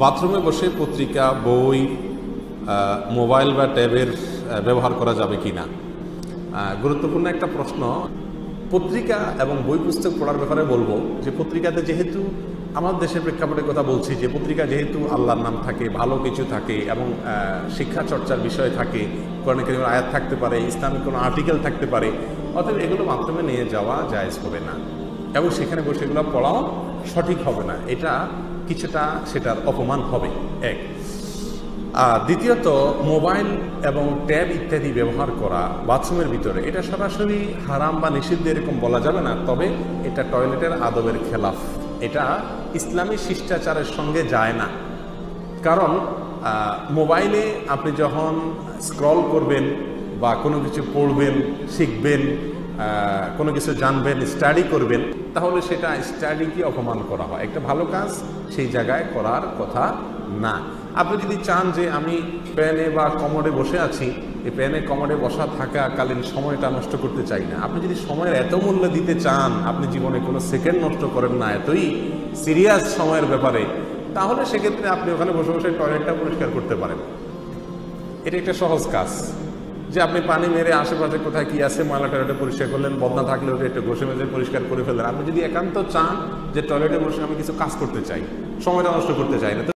বাথরুমে বসে পত্রিকা, বই, মোবাইল বা ট্যাবের ব্যবহার করা যাবে কি না? গুরুত্বপূর্ণ একটা প্রশ্ন। পত্রিকা এবং বই পুস্তক পড়ার ব্যাপারে বলবো যে পত্রিকাতে যেহেতু আমার দেশের প্রেক্ষাপটের কথা বলছি, যে পত্রিকা যেহেতু আল্লাহর নাম থাকে, ভালো কিছু থাকে এবং শিক্ষা চর্চার বিষয় থাকে, কোরআন কারীমের আয়াত থাকতে পারে, ইসলামিক কোনো আর্টিকেল থাকতে পারে, অতএব এগুলো মাধ্যমে নিয়ে যাওয়া জায়েজ হবে না এবং সেখানে বসে এগুলো পড়াও সঠিক হবে না। এটা কিছুটা সেটার অপমান হবে এক। দ্বিতীয়ত, মোবাইল এবং ট্যাব ইত্যাদি ব্যবহার করা বাথরুমের ভিতরে এটা সরাসরি হারাম বা নিষিদ্ধ এরকম বলা যাবে না, তবে এটা টয়লেটের আদবের খেলাফ, এটা ইসলামী শিষ্টাচারের সঙ্গে যায় না। কারণ মোবাইলে আপনি যখন স্ক্রল করবেন বা কোনো কিছু পড়বেন, শিখবেন, কোনো কিছু জানবেন, স্টাডি করবেন, তাহলে সেটা স্টাডিকে অপমান করা হয়। একটা ভালো কাজ সেই জায়গায় করার কথা না। আপনি যদি চান যে আমি প্যানে বা কমোডে বসে আছি, এই প্যানে কমোডে বসা থাকাকালীন সময়টা নষ্ট করতে চাই না, আপনি যদি সময়ের এত মূল্য দিতে চান, আপনি জীবনে কোনো সেকেন্ড নষ্ট করেন না এতই সিরিয়াস সময়ের ব্যাপারে, তাহলে সেক্ষেত্রে আপনি ওখানে বসে বসে টয়লেটটা পরিষ্কার করতে পারেন। এটা একটা সহজ কাজ, যে আপনি পানি মেরে আশেপাশে কোথায় কি আছে ময়লা টয়লেটে পরিষ্কার করলেন, বদনা থাকলে ওটা একটু ঘষে মেজে পরিষ্কার করে ফেললেন। আপনি যদি একান্ত চান যে টয়লেটে বসে আমি কিছু কাজ করতে চাই, সময়টা নষ্ট করতে চাই না,